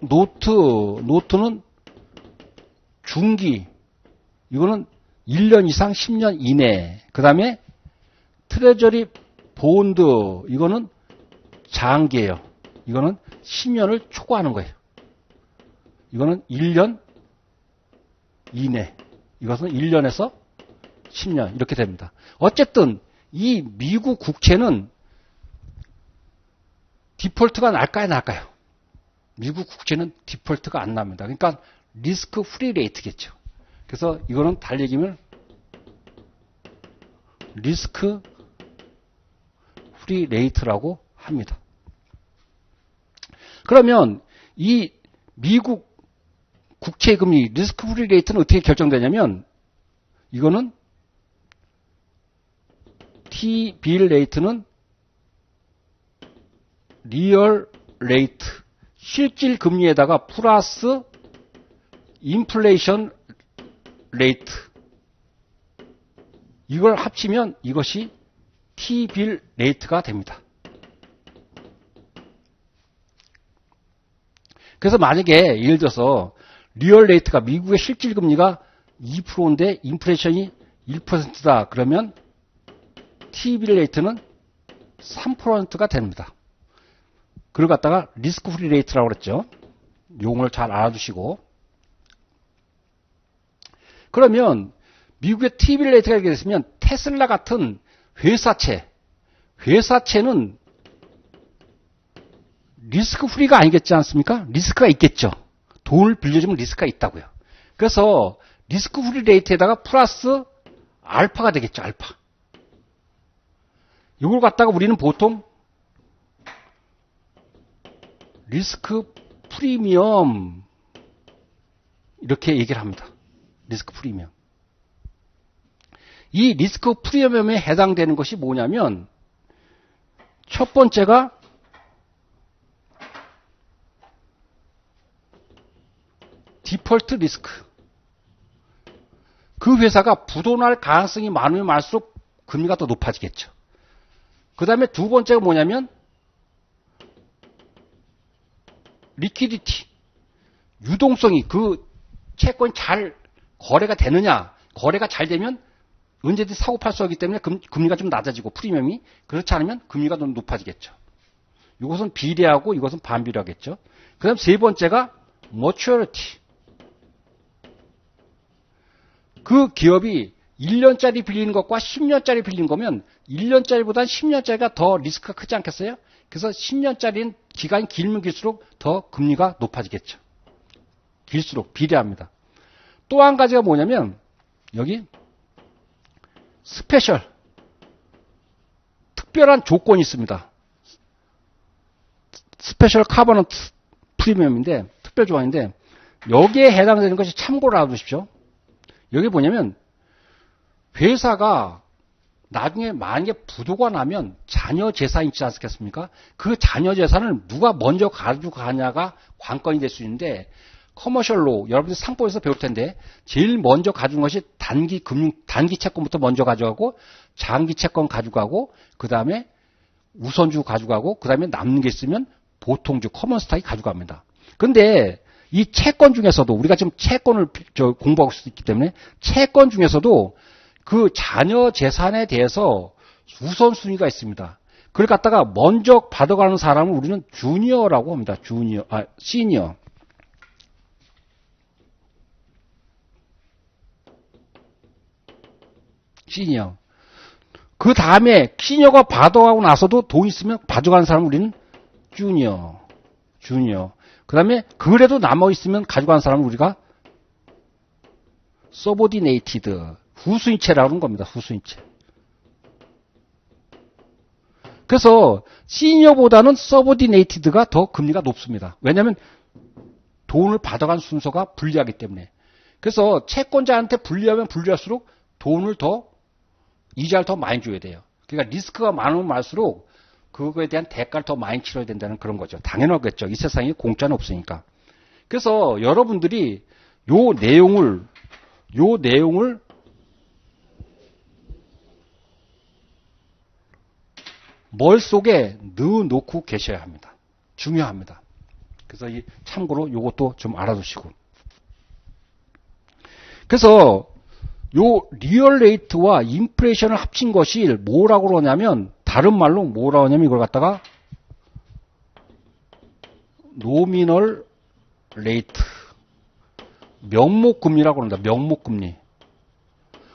노트는 중기. 이거는 1년 이상 10년 이내. 그 다음에 트레저리 본드. 이거는 장기예요. 이거는 10년을 초과하는 거예요. 이거는 1년 이내. 이것은 1년에서 10년. 이렇게 됩니다. 어쨌든 이 미국 국채는 디폴트가 날까요, 날까요? 미국 국채는 디폴트가 안 납니다. 그러니까 리스크 프리 레이트겠죠. 그래서 이거는 달리기면 리스크 프리 레이트라고 합니다. 그러면 이 미국 국채 금리 리스크 프리 레이트는 어떻게 결정되냐면 이거는 T빌 레이트는 리얼 레이트 실질 금리에다가 플러스 인플레이션 레이트 이걸 합치면 이것이 T빌 레이트가 됩니다. 그래서 만약에 예를 들어서 리얼 레이트가 미국의 실질 금리가 2%인데 인플레이션이 1%다. 그러면 T-bill 레이트는 3%가 됩니다. 그걸 갖다가 리스크 프리 레이트라고 그랬죠. 용어를 잘 알아두시고. 그러면 미국의 T-bill 레이트가 이렇게 됐으면 테슬라 같은 회사채는 리스크 프리가 아니겠지 않습니까? 리스크가 있겠죠. 돈을 빌려주면 리스크가 있다고요. 그래서 리스크 프리 레이트에다가 플러스 알파가 되겠죠. 알파. 이걸 갖다가 우리는 보통 리스크 프리미엄 이렇게 얘기를 합니다. 리스크 프리미엄. 이 리스크 프리미엄에 해당되는 것이 뭐냐면 첫 번째가 디폴트 리스크. 그 회사가 부도날 가능성이 많으면 많을수록 금리가 더 높아지겠죠. 그 다음에 두 번째가 뭐냐면 리퀴디티. 유동성이 그 채권이 잘 거래가 되느냐. 거래가 잘 되면 언제든지 사고 팔 수 있기 때문에 금리가 좀 낮아지고 프리미엄이 그렇지 않으면 금리가 더 높아지겠죠. 이것은 비례하고 이것은 반비례하겠죠. 그 다음 세 번째가 maturity. 그 기업이 1년짜리 빌리는 것과 10년짜리 빌리는 거면 1년짜리보다는 10년짜리가 더 리스크가 크지 않겠어요? 그래서 10년짜리는 기간이 길면 길수록 더 금리가 높아지겠죠. 길수록 비례합니다. 또 한 가지가 뭐냐면 여기 스페셜 특별한 조건이 있습니다. 스페셜 카버넌트 프리미엄인데 특별 조항인데 여기에 해당되는 것이 참고를 알아두십시오. 여기 뭐냐면 회사가 나중에 만약에 부도가 나면 자녀 재산이 있지 않겠습니까? 그 자녀 재산을 누가 먼저 가져가냐가 관건이 될 수 있는데 커머셜로 여러분들 상법에서 배울 텐데 제일 먼저 가져온 것이 단기 채권부터 먼저 가져가고 장기 채권 가져가고 그 다음에 우선주 가져가고 그 다음에 남는 게 있으면 보통주 커먼 스탁이 가져갑니다. 근데 이 채권 중에서도 우리가 지금 채권을 공부하고 있기 때문에 채권 중에서도 그 자녀 재산에 대해서 우선순위가 있습니다. 그걸 갖다가 먼저 받아가는 사람을 우리는 주니어라고 합니다. 시니어. 시니어. 그 다음에 시니어가 받아가고 나서도 돈 있으면 가져가는 사람을 우리는 주니어. 그 다음에 그래도 남아있으면 가져가는 사람을 우리가 서보디네이티드. 후수인체라고 하는 겁니다. 후수인체. 그래서 시니어보다는 서보디네이티드가 더 금리가 높습니다. 왜냐하면 돈을 받아간 순서가 불리하기 때문에. 그래서 채권자한테 불리하면 불리할수록 돈을 이자를 더 많이 줘야 돼요. 그러니까 리스크가 많으면 많을수록 그거에 대한 대가를 더 많이 치러야 된다는 그런 거죠. 당연하겠죠. 이 세상에 공짜는 없으니까. 그래서 여러분들이 요 내용을 머릿속에 넣어놓고 계셔야 합니다. 중요합니다. 그래서 참고로 요것도 좀 알아두시고. 그래서 요 리얼 레이트와 인플레이션을 합친 것이 뭐라고 그러냐면 다른 말로 뭐라고 하냐면 이걸 갖다가 노미널 레이트 명목금리라고 합니다. 명목금리.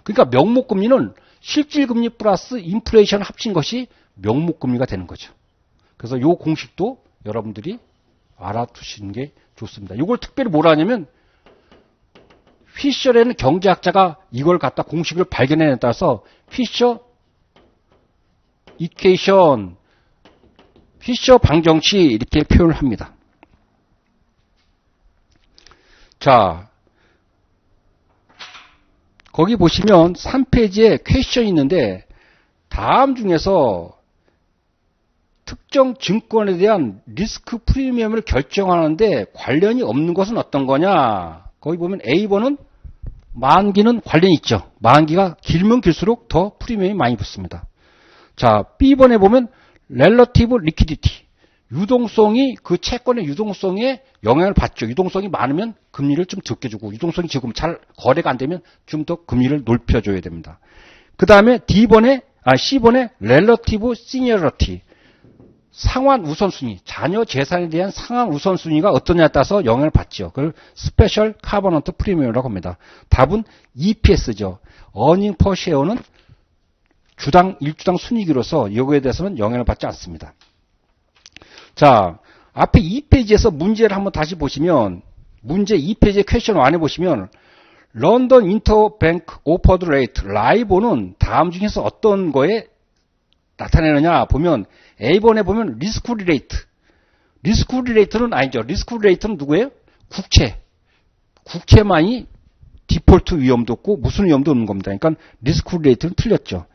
그러니까 명목금리는 실질금리 플러스 인플레이션을 합친 것이 명목금리가 되는 거죠. 그래서 요 공식도 여러분들이 알아두시는 게 좋습니다. 이걸 특별히 뭐라 하냐면 피셔라는 경제학자가 이걸 갖다 공식을 발견해낸 따라서 피셔 이퀘이션, 피셔 방정식 이렇게 표현을 합니다. 자, 거기 보시면 3페이지에 퀘션이 있는데 다음 중에서 특정 증권에 대한 리스크 프리미엄을 결정하는데 관련이 없는 것은 어떤 거냐? 거기 보면 A번은 만기는 관련이 있죠. 만기가 길면 길수록 더 프리미엄이 많이 붙습니다. 자, B번에 보면 relative liquidity. 유동성이 그 채권의 유동성에 영향을 받죠. 유동성이 많으면 금리를 좀 적게 주고 유동성이 지금 잘 거래가 안 되면 좀 더 금리를 높여줘야 됩니다. 그 다음에 C번에 relative seniority 상환 우선순위 자녀 재산에 대한 상환 우선순위가 어떠냐에 따라서 영향을 받죠. 그걸 스페셜 카버넌트 프리미엄이라고 합니다. 답은 EPS죠. earning per share는 일주당 순이익으로서 이거에 대해서는 영향을 받지 않습니다. 자, 앞에 2페이지에서 문제를 한번 다시 보시면 문제 2페이지의 퀘스천 1에 보시면 런던 인터뱅크 오퍼드 레이트 라이보는 다음 중에서 어떤 거에 나타내느냐 보면 A번에 보면 리스크 리레이트. 리스크 리레이트는 아니죠. 리스크 리레이트는 누구예요? 국채만이 디폴트 위험도 없고 무슨 위험도 없는 겁니다. 그러니까 리스크 리레이트는 틀렸죠.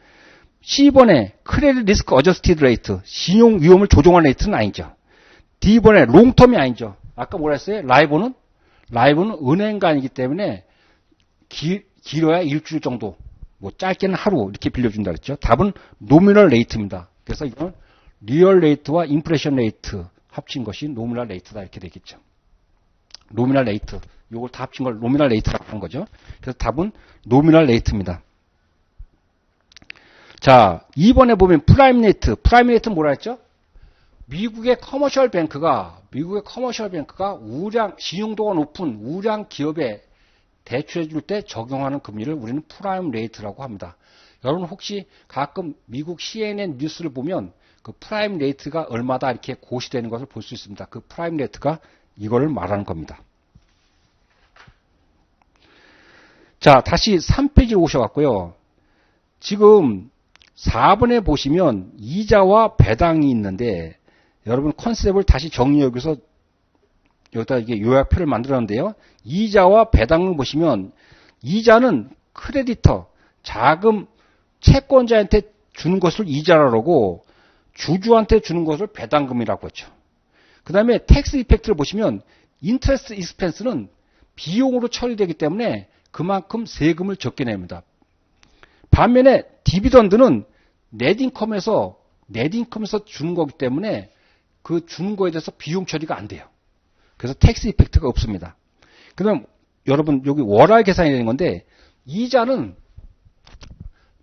C번에 크레딧 리스크 어저스티드 레이트. 신용 위험을 조정한 레이트는 아니죠. D번에 롱텀이 아니죠. 아까 뭐라 했어요? 라이보는 은행간이기 때문에 길어야 일주일 정도, 뭐 짧게는 하루 이렇게 빌려준다 그랬죠. 답은 노미널 레이트입니다. 그래서 이건 리얼 레이트와 인플레이션 레이트 합친 것이 노미널 레이트다 이렇게 되겠죠. 노미널 레이트. 요걸 다 합친 걸 노미널 레이트라고 하는 거죠. 그래서 답은 노미널 레이트입니다. 자, 2번에 보면 프라임 레이트. 프라임 레이트는 뭐라 했죠? 미국의 커머셜 뱅크가 신용도가 높은 우량 기업에 대출해 줄 때 적용하는 금리를 우리는 프라임 레이트라고 합니다. 여러분 혹시 가끔 미국 CNN 뉴스를 보면 그 프라임 레이트가 얼마다 이렇게 고시되는 것을 볼 수 있습니다. 그 프라임 레이트가 이거를 말하는 겁니다. 자, 다시 3페이지로 오셔갖고요. 지금 4번에 보시면 이자와 배당이 있는데 여러분 컨셉을 다시 정리하기 위해서 여기다 이게 요약표를 만들었는데요. 이자와 배당을 보시면 이자는 크레디터, 자금 채권자한테 주는 것을 이자라고 하고 주주한테 주는 것을 배당금이라고 했죠. 그 다음에 텍스 이펙트를 보시면 인트레스트 익스펜스는 비용으로 처리되기 때문에 그만큼 세금을 적게 냅니다. 반면에 디비던드는 넷인컴에서 주는 거기 때문에 그 주는 거에 대해서 비용 처리가 안 돼요. 그래서 텍스 이펙트가 없습니다. 그럼 여러분 여기 월할 계산이 되는 건데 이자는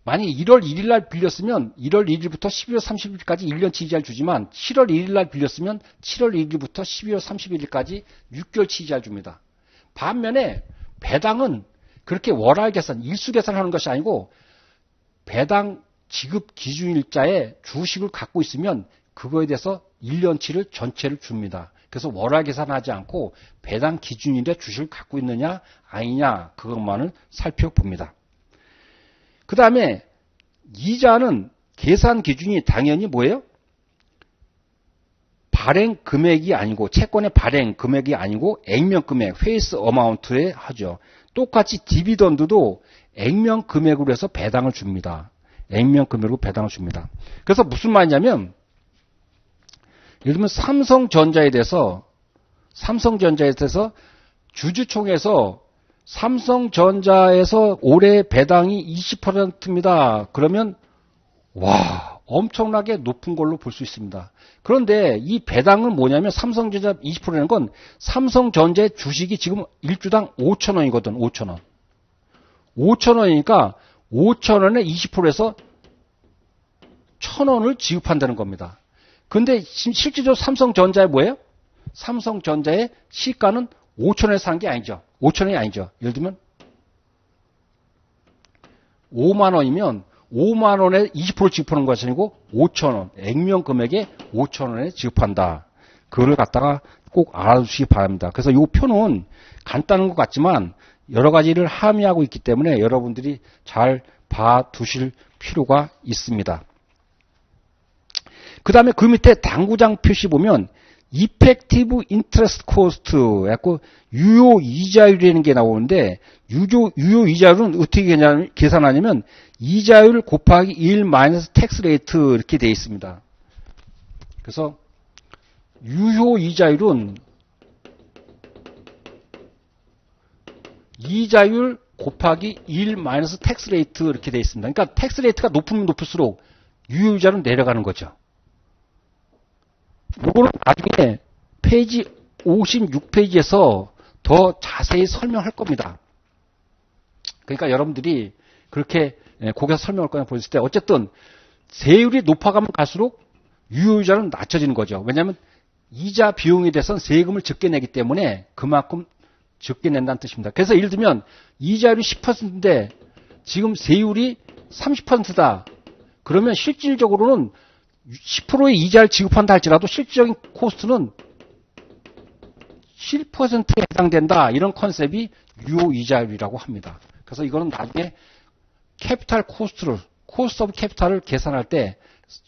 만약에 1월 1일 날 빌렸으면 1월 1일부터 12월 30일까지 1년치 이자를 주지만 7월 1일 날 빌렸으면 7월 1일부터 12월 31일까지 6개월치 이자를 줍니다. 반면에 배당은 그렇게 월할 계산, 일수 계산하는 것이 아니고 배당 지급 기준일자에 주식을 갖고 있으면 그거에 대해서 1년치를 전체를 줍니다. 그래서 월할 계산하지 않고 배당 기준일에 주식을 갖고 있느냐 아니냐 그것만을 살펴봅니다. 그 다음에 이자는 계산 기준이 당연히 뭐예요? 발행 금액이 아니고 채권의 발행 금액이 아니고 액면 금액, 페이스 어마운트에 하죠. 똑같이 디비던드도 액면 금액으로 해서 배당을 줍니다. 액면 금액으로 배당을 줍니다. 그래서 무슨 말이냐면 예를 들면 삼성전자에 대해서 주주총회에서 삼성전자에서 올해 배당이 20%입니다. 그러면 와 엄청나게 높은 걸로 볼 수 있습니다. 그런데 이 배당은 뭐냐면 삼성전자 20%라는 건 삼성전자의 주식이 지금 1주당 5,000원이거든. 5,000원. 5,000원이니까 5,000원에 20%에서 1,000원을 지급한다는 겁니다. 근데 실질적으로 삼성전자의 뭐예요? 삼성전자의 시가는 5,000원에 산 게 아니죠. 5,000원이 아니죠. 예를 들면 5만 원이면 5만 원에 20% 지급하는 것이 아니고 5,000원, 액면 금액에 5,000원에 지급한다. 그걸 갖다가 꼭 알아두시기 바랍니다. 그래서 이 표는 간단한 것 같지만 여러 가지를 함의하고 있기 때문에 여러분들이 잘 봐두실 필요가 있습니다. 그 다음에 그 밑에 당구장 표시 보면 이펙티브 인트레스트 코스트 약간 유효 이자율이라는 게 나오는데 유효 이자율은 어떻게 계산하냐면 이자율 곱하기 1 마이너스 텍스 레이트 이렇게 되어 있습니다. 그래서 유효 이자율은 이자율 곱하기 1 마이너스 텍스 레이트 이렇게 되어 있습니다. 그러니까 텍스 레이트가 높으면 높을수록 유효 이자는 내려가는 거죠. 요거는 나중에 페이지 56페이지에서 더 자세히 설명할 겁니다. 그러니까 여러분들이 그렇게 거기서 설명할 거냐 보셨을 때 어쨌든 세율이 높아가면 갈수록 유효이자는 낮춰지는 거죠. 왜냐하면 이자 비용에 대해서는 세금을 적게 내기 때문에 그만큼 적게 낸다는 뜻입니다. 그래서 예를 들면 이자율이 10%인데 지금 세율이 30%다. 그러면 실질적으로는 10%의 이자를 지급한다 할지라도 실질적인 코스트는 7%에 해당된다. 이런 컨셉이 유효이자율이라고 합니다. 그래서 이거는 나중에 캐피탈 코스트를, 코스트 오브 캐피탈을 계산할 때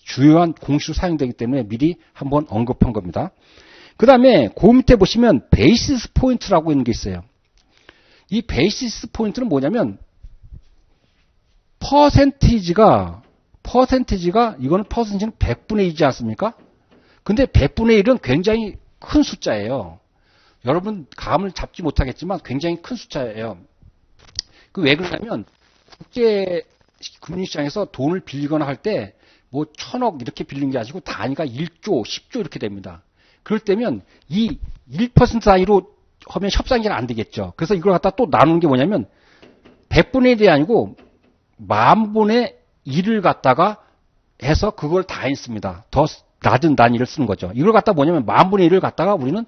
주요한 공식으로 사용되기 때문에 미리 한번 언급한 겁니다. 그 다음에 그 밑에 보시면 베이시스 포인트라고 있는 게 있어요. 이 베이시스 포인트는 뭐냐면 퍼센티지가 이거는 퍼센티지는 100분의 1이지 않습니까? 근데 100분의 1은 굉장히 큰 숫자예요. 여러분 감을 잡지 못하겠지만 굉장히 큰 숫자예요. 그 왜 그러냐면 국제 금융시장에서 돈을 빌리거나 할 때 뭐 1000억 이렇게 빌린 게 아니고 단위가 1조, 10조 이렇게 됩니다. 그럴 때면 이 1% 단위로 하면 협상이 안 되겠죠. 그래서 이걸 갖다 또 나누는 게 뭐냐면 100분의 1이 아니고 10,000분의 1을 갖다가 해서 그걸 다 했습니다. 더 낮은 단위를 쓰는 거죠. 이걸 갖다 뭐냐면 10,000분의 1을 갖다가 우리는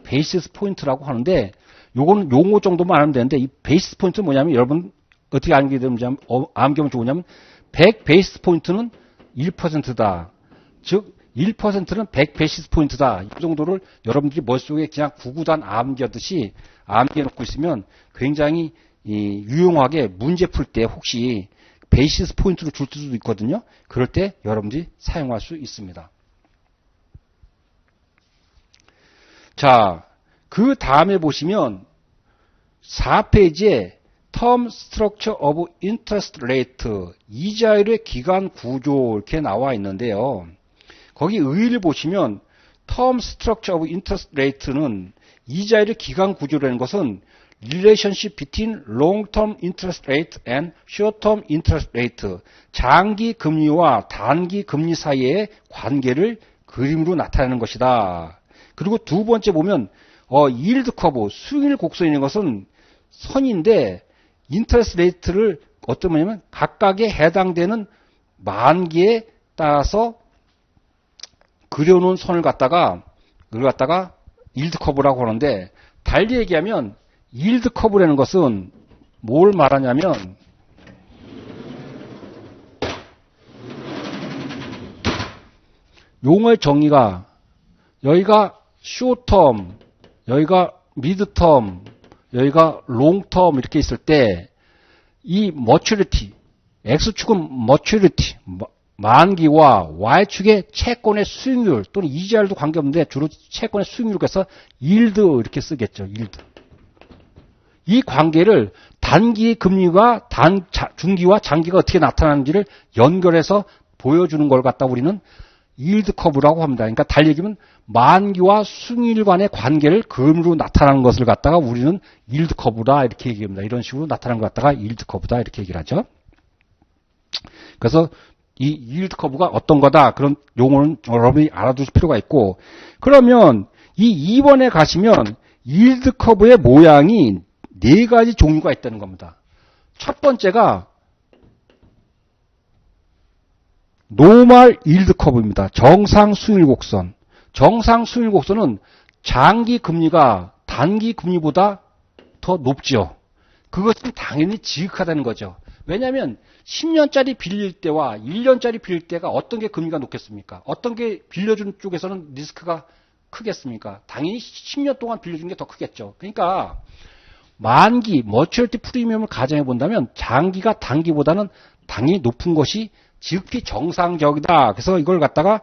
베이시스 포인트라고 하는데 요거는 용어 정도만 알면 되는데 이 베이시스 포인트는 뭐냐면 여러분 어떻게 알게 되면 암기하면 좋으냐면 100 베이시스 포인트는 1%다. 즉 1%는 100 베이시스 포인트다. 이 정도를 여러분들이 머릿속에 그냥 구구단 암기하듯이 암기해 놓고 있으면 굉장히 유용하게 문제 풀 때 혹시 베이시스 포인트를 줄 수도 있거든요. 그럴 때 여러분들이 사용할 수 있습니다. 자, 그 다음에 보시면 4페이지에 Term Structure of Interest Rate, 이자율의 기간 구조 이렇게 나와 있는데요. 거기 의의를 보시면 Term Structure of Interest Rate는 이자율의 기간 구조라는 것은 Relationship between Long-Term Interest Rate and Short-Term Interest Rate, 장기 금리와 단기 금리 사이의 관계를 그림으로 나타내는 것이다. 그리고 두 번째 보면 yield curve, 수익률 곡선이라는 것은 선인데 인터레스트 레이트를 어떤 뭐냐면 각각에 해당되는 만기에 따라서 그려놓은 선을 갖다가 yield curve라고 하는데 달리 얘기하면 yield curve라는 것은 뭘 말하냐면 용어의 정의가 여기가 short-term, 여기가 mid-term, 여기가 long-term 이렇게 있을 때 이 maturity, X축은 maturity, 만기와 Y축의 채권의 수익률 또는 이자율도 관계없는데 주로 채권의 수익률 그래서 yield 이렇게 쓰겠죠. yield. 이 관계를 단기 금리가 중기와 장기가 어떻게 나타나는지를 연결해서 보여주는 걸 갖다 우리는 yield curve라고 합니다. 그러니까 달리 얘기하면 만기와 수익률 간의 관계를 그림으로 나타나는 것을 갖다가 우리는 yield curve다 이렇게 얘기합니다. 이런 식으로 나타나는 것 갖다가 yield curve다 이렇게 얘기를 하죠. 그래서 이 yield curve가 어떤 거다 그런 용어는 여러분이 알아두실 필요가 있고 그러면 이 2번에 가시면 yield curve의 모양이 4가지 종류가 있다는 겁니다. 첫 번째가 노멀 yield curve입니다. 정상 수익률 곡선. 정상 수익률 곡선은 장기 금리가 단기 금리보다 더 높죠. 그것은 당연히 지극하다는 거죠. 왜냐하면 10년짜리 빌릴 때와 1년짜리 빌릴 때가 어떤 게 금리가 높겠습니까? 어떤 게 빌려준 쪽에서는 리스크가 크겠습니까? 당연히 10년 동안 빌려준 게 더 크겠죠. 그러니까 만기, 머추리티 프리미엄을 가정해 본다면 장기가 단기보다는 당연히 높은 것이 지극히 정상적이다. 그래서 이걸 갖다가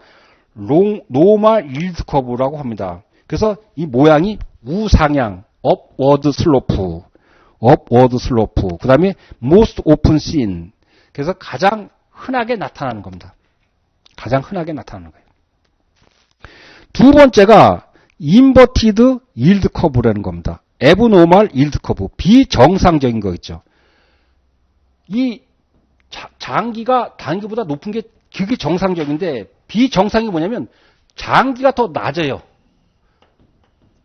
노멀 yield curve라고 합니다. 그래서 이 모양이 우상향, upward slope, 그 다음에 most often seen. 그래서 가장 흔하게 나타나는 겁니다. 가장 흔하게 나타나는 거예요. 두 번째가 inverted yield curve라는 겁니다. abnormal yield curve, 비정상적인 거 있죠. 이 장기가 단기보다 높은 게 그게 정상적인데 비정상이 뭐냐면 장기가 더 낮아요.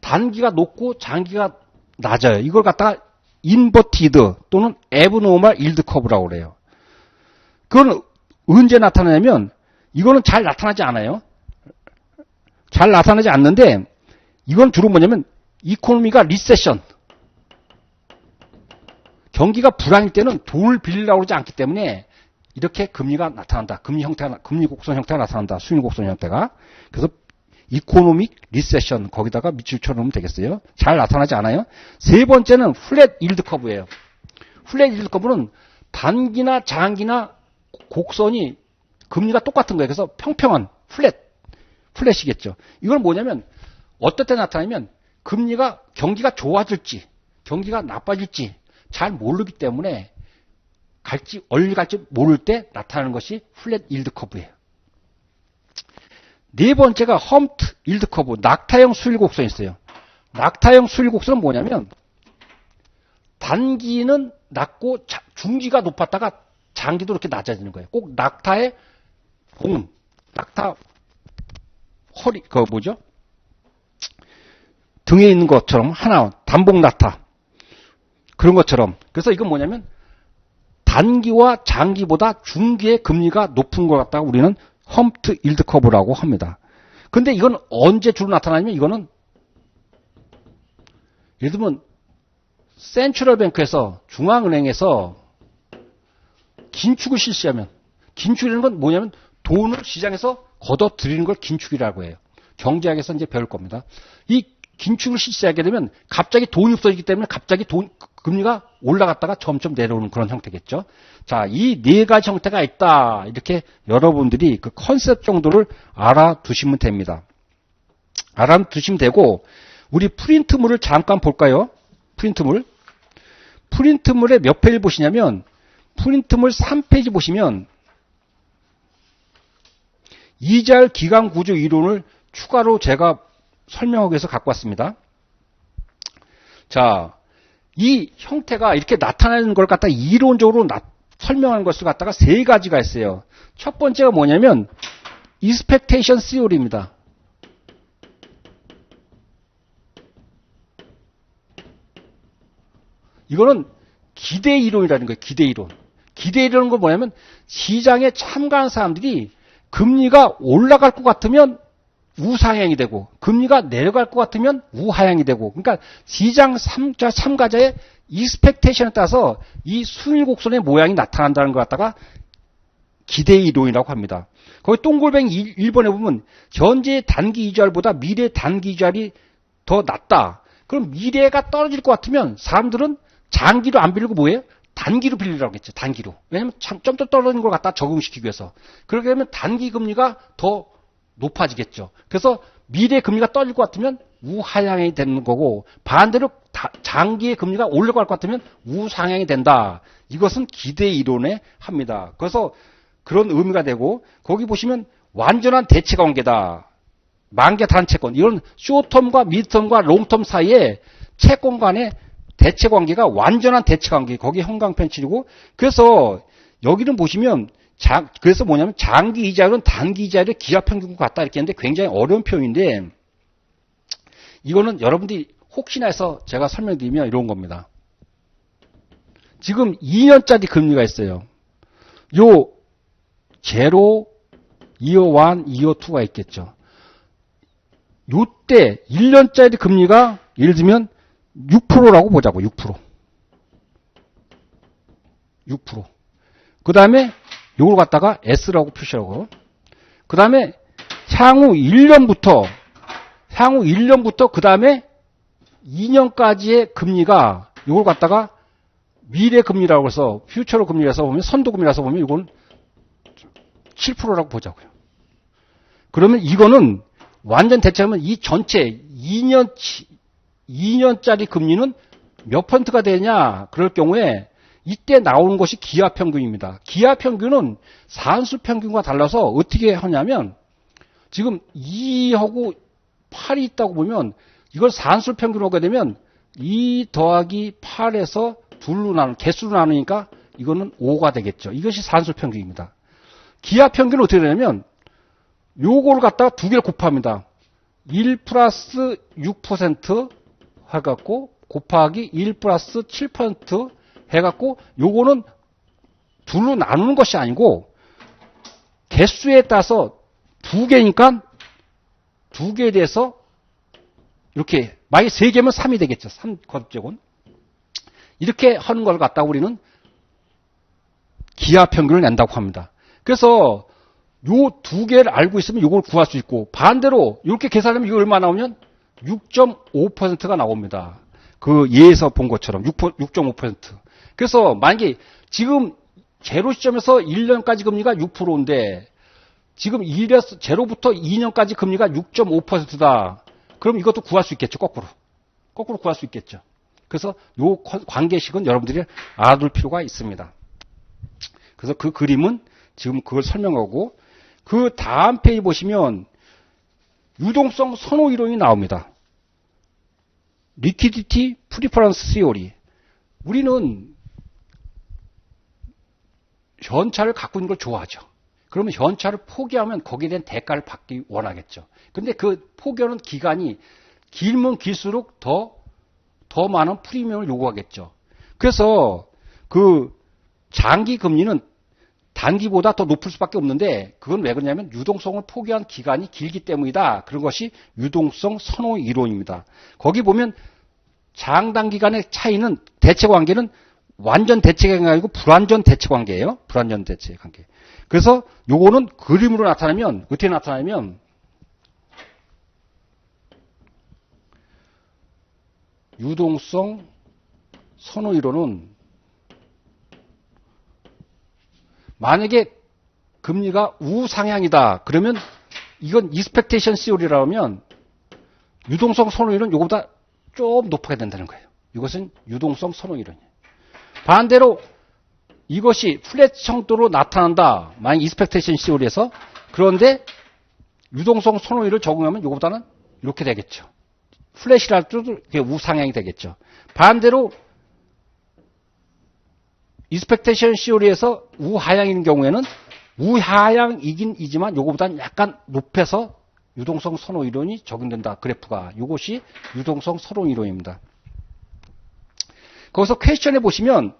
단기가 높고 장기가 낮아요. 이걸 갖다가 인버티드 또는 애브노멀 일드 커브라고 그래요. 그건 언제 나타나냐면 이거는 잘 나타나지 않아요. 잘 나타나지 않는데 이건 주로 뭐냐면 이코노미가 리세션, 경기가 불황일 때는 돈을 빌리려고 그러지 않기 때문에 이렇게 금리가 나타난다. 금리 곡선 형태가 나타난다. 수익 곡선 형태가. 그래서 이코노믹 리세션 거기다가 밑줄 쳐놓으면 되겠어요. 잘 나타나지 않아요. 세 번째는 플랫 일드 커브예요. 플랫 일드 커브는 단기나 장기나 곡선이 금리가 똑같은 거예요. 그래서 평평한 플랫이겠죠. 이건 뭐냐면 어떨 때 나타나면 금리가 경기가 좋아질지 경기가 나빠질지 잘 모르기 때문에 얼리 갈지 모를 때 나타나는 것이 플랫 일드 커브예요. 네 번째가 험트 일드 커브, 낙타형 수일 곡선이 있어요. 낙타형 수일 곡선은 뭐냐면 단기는 낮고 중기가 높았다가 장기도 이렇게 낮아지는 거예요. 꼭 낙타의 봉, 낙타 허리, 등에 있는 것처럼 하나, 단봉 낙타. 그런 것처럼. 그래서 이건 뭐냐면 단기와 장기보다 중기의 금리가 높은 것 같다가 우리는 험트 일드 커브라고 합니다. 근데 이건 언제 주로 나타나냐면 이거는 예를 들면 센트럴 뱅크에서 중앙은행에서 긴축을 실시하면 긴축이라는 건 뭐냐면 돈을 시장에서 걷어들이는 걸 긴축이라고 해요. 경제학에서 이제 배울 겁니다. 이 긴축을 실시하게 되면 갑자기 돈이 없어지기 때문에 갑자기 금리가 올라갔다가 점점 내려오는 그런 형태겠죠. 자, 이 네 가지 형태가 있다. 이렇게 여러분들이 그 컨셉 정도를 알아두시면 됩니다. 알아두시면 되고, 우리 프린트물을 잠깐 볼까요? 프린트물에 몇 페이지 보시냐면, 프린트물 3페이지 보시면, 이자율 기간 구조 이론을 추가로 제가 설명하기 위해서 갖고 왔습니다. 자, 이 형태가 이렇게 나타나는 걸 갖다가 이론적으로 설명하는 것을 갖다가 세 가지가 있어요. 첫 번째가 뭐냐면 expectation theory입니다. 이거는 기대 이론이라는 거예요. 기대 이론. 기대 이론은 건 뭐냐면 시장에 참가한 사람들이 금리가 올라갈 것 같으면 우상향이 되고 금리가 내려갈 것 같으면 우하향이 되고, 그러니까 시장 참가자의 익스펙테이션에 따라서 이 수일 곡선의 모양이 나타난다는 것 갖다가 기대 이론이라고 합니다. 거기 동글뱅이 1번에 보면 현재의 단기 이자율보다 미래 단기 이자율이 더 낮다. 그럼 미래가 떨어질 것 같으면 사람들은 장기로 안 빌리고 뭐예요? 단기로 빌리라고 했죠. 단기로. 왜냐하면 좀 더 떨어지는 걸 갖다 적응시키기 위해서. 그렇게 되면 단기 금리가 더 높아지겠죠. 그래서 미래 금리가 떨어질 것 같으면 우하향이 되는 거고, 반대로 장기의 금리가 올라갈 것 같으면 우상향이 된다. 이것은 기대 이론에 합니다. 그래서 그런 의미가 되고, 거기 보시면 완전한 대체 관계다. 만개 단체권. 이건 쇼텀과 미드텀과 롱텀 사이에 채권 간의 대체 관계가 완전한 대체 관계. 거기 형광펜칠이고, 그래서 여기는 보시면 그래서 뭐냐면 장기 이자율은 단기 이자율의 기하평균과 같다 이렇게 했는데 굉장히 어려운 표현인데, 이거는 여러분들이 혹시나 해서 제가 설명드리면 이런 겁니다. 지금 2년짜리 금리가 있어요. 요 제로, 이어 1, 이어 2가 있겠죠. 요때 1년짜리 금리가 예를 들면 6%라고 보자고. 6%. 그 다음에 요걸 갖다가 S라고 표시하고, 그 다음에 향후 1년부터 그 다음에 2년까지의 금리가 요걸 갖다가 미래 금리라고 해서 퓨처로 금리라서 보면, 선도 금리라서 보면 이건 7%라고 보자고요. 그러면 이거는 완전 대체하면 이 전체 2년짜리 금리는 몇 퍼센트가 되냐? 그럴 경우에 이때 나오는 것이 기하평균입니다. 기하평균은 산수평균과 달라서 어떻게 하냐면, 지금 2하고 8이 있다고 보면 이걸 산수평균으로 하게 되면 2 더하기 8에서 개수로 나누니까 이거는 5가 되겠죠. 이것이 산수평균입니다. 기하평균은 어떻게 되냐면 요거를 갖다가 두 개를 곱합니다. 1 플러스 6% 해갖고 곱하기 1 플러스 7% 해갖고 요거는 둘로 나누는 것이 아니고 개수에 따라서 두 개니까 두 개에 대해서 이렇게 만약에 세 개면 3이 되겠죠. 3 거듭제곱은. 이렇게 하는 걸 갖다가 우리는 기하 평균을 낸다고 합니다. 그래서 요 두 개를 알고 있으면 요걸 구할 수 있고 반대로 이렇게 계산하면 이거 얼마 나오면 6.5%가 나옵니다. 그 예에서 본 것처럼 6.5%. 그래서 만약에 지금 제로 시점에서 1년까지 금리가 6%인데 지금 0부터 2년까지 금리가 6.5%다. 그럼 이것도 구할 수 있겠죠. 거꾸로 구할 수 있겠죠. 그래서 요 관계식은 여러분들이 알아둘 필요가 있습니다. 그래서 그 그림은 지금 그걸 설명하고 그 다음 페이지 보시면 유동성 선호 이론이 나옵니다. 리퀴디티 프리퍼런스 시오리. 우리는 현찰을 갖고 있는 걸 좋아하죠. 그러면 현찰을 포기하면 거기에 대한 대가를 받기 원하겠죠. 근데 그 포기하는 기간이 길면 길수록 더 많은 프리미엄을 요구하겠죠. 그래서 그 장기 금리는 단기보다 더 높을 수밖에 없는데 그건 왜 그러냐면 유동성을 포기한 기간이 길기 때문이다. 그런 것이 유동성 선호 이론입니다. 거기 보면 장단기 간의 차이는 대체 관계는 완전 대체 관계가 아니고 불완전 대체 관계예요. 불완전 대체 관계. 그래서 요거는 그림으로 나타나면 어떻게 나타나면 유동성 선호 이론은 만약에 금리가 우상향이다. 그러면 이건 익스펙테이션 시오리라고 하면 유동성 선호 이론 요거보다 좀 높게 된다는 거예요. 이것은 유동성 선호 이론이에요. 반대로 이것이 플랫 정도로 나타난다. 만약 익스펙테이션 시오리에서 그런데 유동성 선호 이론을 적용하면 요거보다는 이렇게 되겠죠. 플랫이라도 우상향이 되겠죠. 반대로 익스펙테이션 시오리에서 우하향인 경우에는 우하향이긴 이지만 요거보다는 약간 높여서 유동성 선호 이론이 적용된다. 그래프가. 이것이 유동성 선호 이론입니다. 거기서 퀘스천에 보시면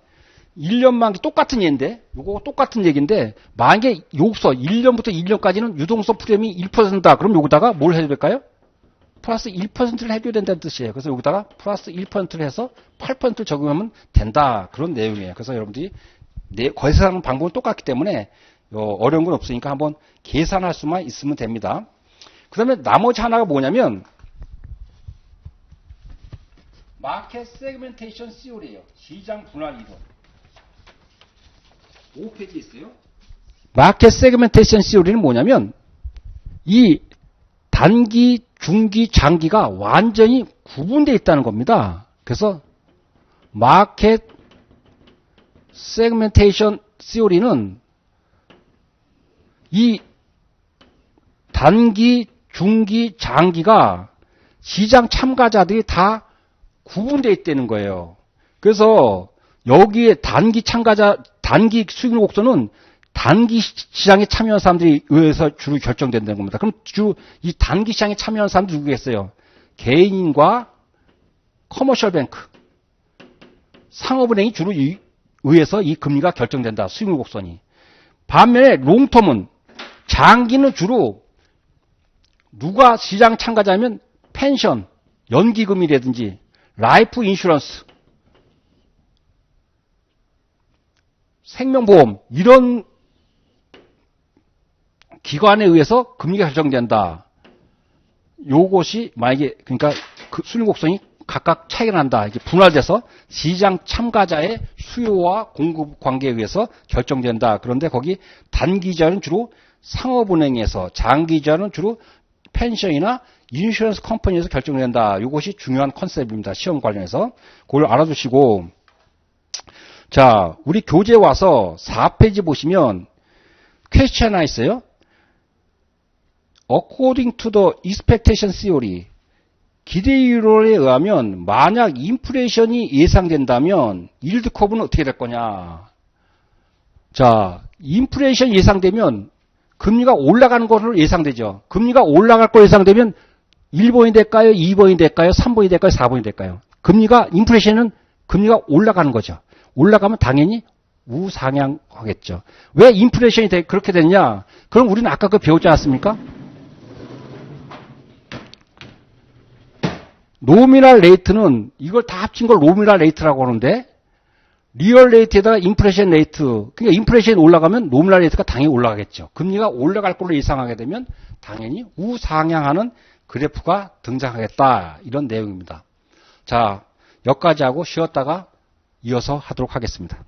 1년 만기 똑같은 얘기인데 요거 똑같은 얘기인데 만약에 여기서 1년부터 1년까지는 유동성 프리미엄이 1%다. 그럼 여기다가 뭘 해야 될까요? 플러스 1%를 해줘야 된다는 뜻이에요. 그래서 여기다가 플러스 1%를 해서 8%를 적용하면 된다. 그런 내용이에요. 그래서 여러분들이 계산하는 방법은 똑같기 때문에 어려운 건 없으니까 한번 계산할 수만 있으면 됩니다. 그 다음에 나머지 하나가 뭐냐면 마켓 세그멘테이션 시오리예요. 시장 분할 이론. 5페이지에 있어요. 마켓 세그멘테이션 시오리는 뭐냐면 이 단기, 중기, 장기가 완전히 구분되어 있다는 겁니다. 그래서 마켓 세그멘테이션 시오리는 이 단기, 중기, 장기가 시장 참가자들이 다 구분되어 있다는 거예요. 그래서 여기에 단기 참가자, 단기 수익률 곡선은 단기 시장에 참여한 사람들이 의해서 주로 결정된다는 겁니다. 그럼 주로 이 단기 시장에 참여한 사람들이 누구겠어요? 개인과 커머셜 뱅크, 상업은행이 주로 의해서 이 금리가 결정된다. 수익률 곡선이. 반면에 롱텀은 장기는 주로 누가 시장 참가자면 펜션, 연기금이라든지 라이프 인슈런스, 생명보험 이런 기관에 의해서 금리가 결정된다. 요것이 만약에 그러니까 그 수익률 곡선이 각각 차이가 난다. 이게 분할돼서 시장 참가자의 수요와 공급 관계에 의해서 결정된다. 그런데 거기 단기자는 주로 상업은행에서, 장기자는 주로 펜션이나 인슈런스 컴퍼니에서 결정된다. 이것이 중요한 컨셉입니다. 시험 관련해서. 그걸 알아두시고. 자, 우리 교재 와서 4페이지 보시면 퀘스천 하나 있어요. According to the expectation theory, 기대이론에 의하면 만약 인플레이션이 예상된다면 일드 커브는 어떻게 될 거냐. 자, 인플레이션 예상되면 금리가 올라가는 것으로 예상되죠. 금리가 올라갈 거 예상되면 1번이 될까요? 2번이 될까요? 3번이 될까요? 4번이 될까요? 인플레이션은 금리가 올라가는 거죠. 올라가면 당연히 우상향하겠죠. 왜 인플레이션이 그렇게 됐냐? 그럼 우리는 아까 배우지 않았습니까? 노미널 레이트는 이걸 다 합친 걸 노미널 레이트라고 하는데 리얼 레이트에다가 인플레이션 레이트, 그러니까 인플레이션이 올라가면 노미널 레이트가 당연히 올라가겠죠. 금리가 올라갈 걸로 예상하게 되면 당연히 우상향하는 그래프가 등장하겠다. 이런 내용입니다. 자, 여기까지 하고 쉬었다가 이어서 하도록 하겠습니다.